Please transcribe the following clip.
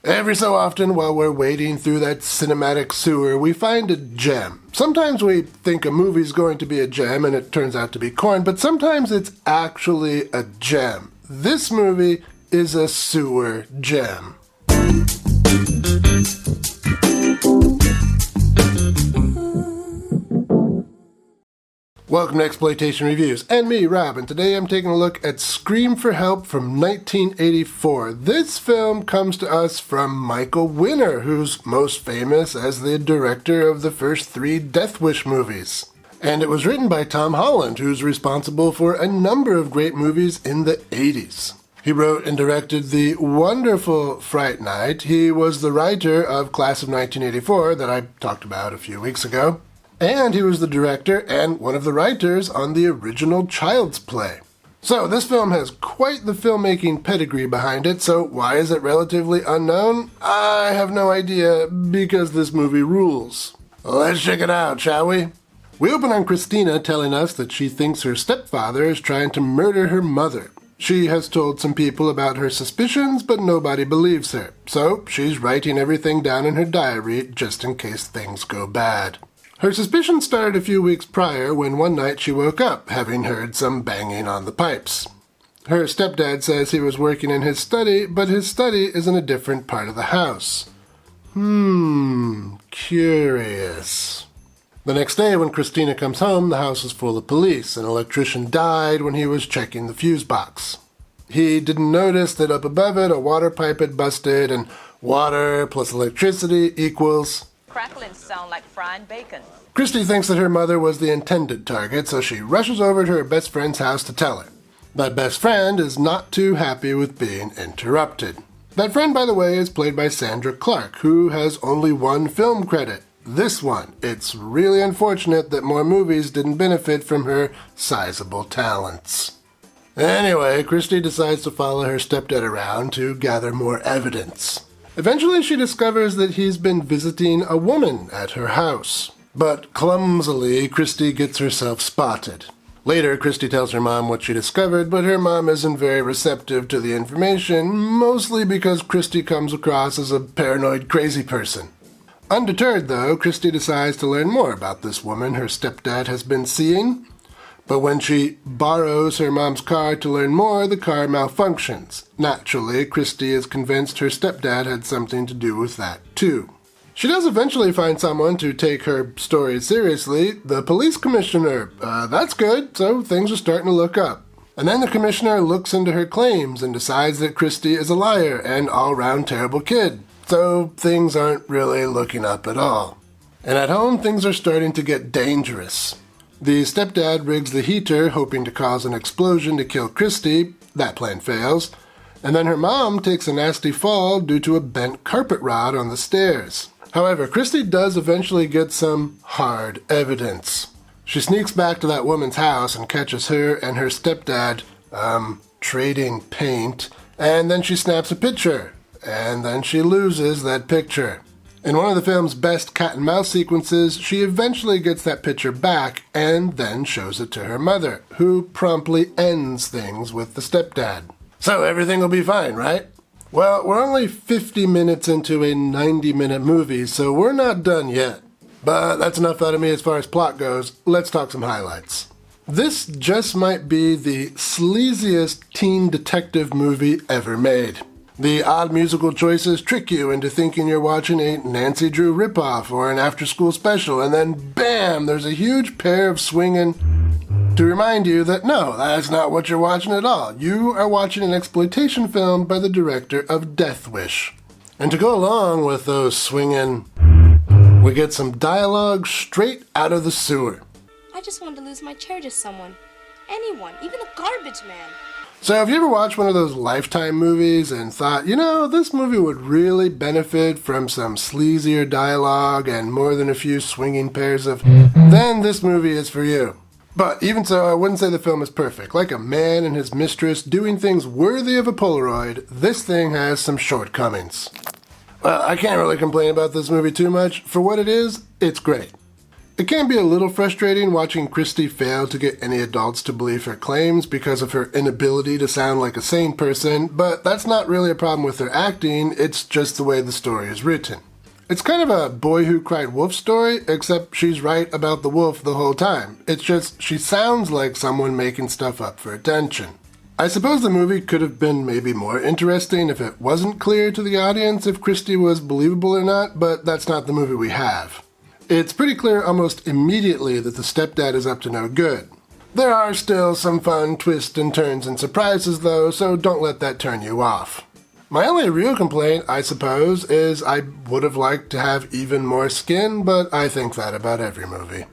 Every so often, while we're wading through that cinematic sewer, we find a gem. Sometimes we think a movie's going to be a gem and it turns out to be corn, but sometimes it's actually a gem. This movie is a sewer gem. Welcome to Exploitation Reviews, and me, Rob, and today I'm taking a look at Scream for Help from 1984. This film comes to us from Michael Winner, who's most famous as the director of the first 3 Death Wish movies. And it was written by Tom Holland, who's responsible for a number of great movies in the 80s. He wrote and directed the wonderful Fright Night. He was the writer of Class of 1984 that I talked about a few weeks ago. And he was the director and one of the writers on the original Child's Play. So this film has quite the filmmaking pedigree behind it, so why is it relatively unknown? I have no idea, because this movie rules. Let's check it out, shall we? We open on Christina telling us that she thinks her stepfather is trying to murder her mother. She has told some people about her suspicions, but nobody believes her. So she's writing everything down in her diary just in case things go bad. Her suspicions started a few weeks prior when one night she woke up, having heard some banging on the pipes. Her stepdad says he was working in his study, but his study is in a different part of the house. Curious. The next day when Christina comes home, the house is full of police. An electrician died when he was checking the fuse box. He didn't notice that up above it a water pipe had busted, and water plus electricity equals... Crackling sound like frying bacon. Christy thinks that her mother was the intended target, so she rushes over to her best friend's house to tell her. That best friend is not too happy with being interrupted. That friend, by the way, is played by Sandra Clark, who has only one film credit. This one. It's really unfortunate that more movies didn't benefit from her sizable talents. Anyway, Christy decides to follow her stepdad around to gather more evidence. Eventually, she discovers that he's been visiting a woman at her house. But clumsily, Christy gets herself spotted. Later, Christy tells her mom what she discovered, but her mom isn't very receptive to the information, mostly because Christy comes across as a paranoid crazy person. Undeterred, though, Christy decides to learn more about this woman her stepdad has been seeing. But when she borrows her mom's car to learn more, the car malfunctions. Naturally, Christy is convinced her stepdad had something to do with that, too. She does eventually find someone to take her story seriously, the police commissioner. That's good, so things are starting to look up. And then the commissioner looks into her claims and decides that Christy is a liar and all-round terrible kid. So things aren't really looking up at all. And at home, things are starting to get dangerous. The stepdad rigs the heater, hoping to cause an explosion to kill Christy. That plan fails. And then her mom takes a nasty fall due to a bent carpet rod on the stairs. However, Christy does eventually get some hard evidence. She sneaks back to that woman's house and catches her and her stepdad, trading paint, and then she snaps a picture. And then she loses that picture. In one of the film's best cat-and-mouse sequences, she eventually gets that picture back and then shows it to her mother, who promptly ends things with the stepdad. So everything will be fine, right? Well, we're only 50 minutes into a 90-minute movie, so we're not done yet. But that's enough out of me as far as plot goes. Let's talk some highlights. This just might be the sleaziest teen detective movie ever made. The odd musical choices trick you into thinking you're watching a Nancy Drew ripoff or an after-school special, and then bam, there's a huge pair of swinging to remind you that no, that's not what you're watching at all. You are watching an exploitation film by the director of Death Wish. And to go along with those swinging, we get some dialogue straight out of the sewer. I just wanted to lose my chair to someone. Anyone, even a garbage man. So have you ever watched one of those Lifetime movies and thought, this movie would really benefit from some sleazier dialogue and more than a few swinging pairs of... Then this movie is for you. But even so, I wouldn't say the film is perfect. Like a man and his mistress doing things worthy of a Polaroid, this thing has some shortcomings. Well, I can't really complain about this movie too much. For what it is, it's great. It can be a little frustrating watching Christy fail to get any adults to believe her claims because of her inability to sound like a sane person, but that's not really a problem with her acting, it's just the way the story is written. It's kind of a Boy Who Cried Wolf story, except she's right about the wolf the whole time. It's just she sounds like someone making stuff up for attention. I suppose the movie could have been maybe more interesting if it wasn't clear to the audience if Christy was believable or not, but that's not the movie we have. It's pretty clear almost immediately that the stepdad is up to no good. There are still some fun twists and turns and surprises though, so don't let that turn you off. My only real complaint, I suppose, is I would have liked to have even more skin, but I think that about every movie.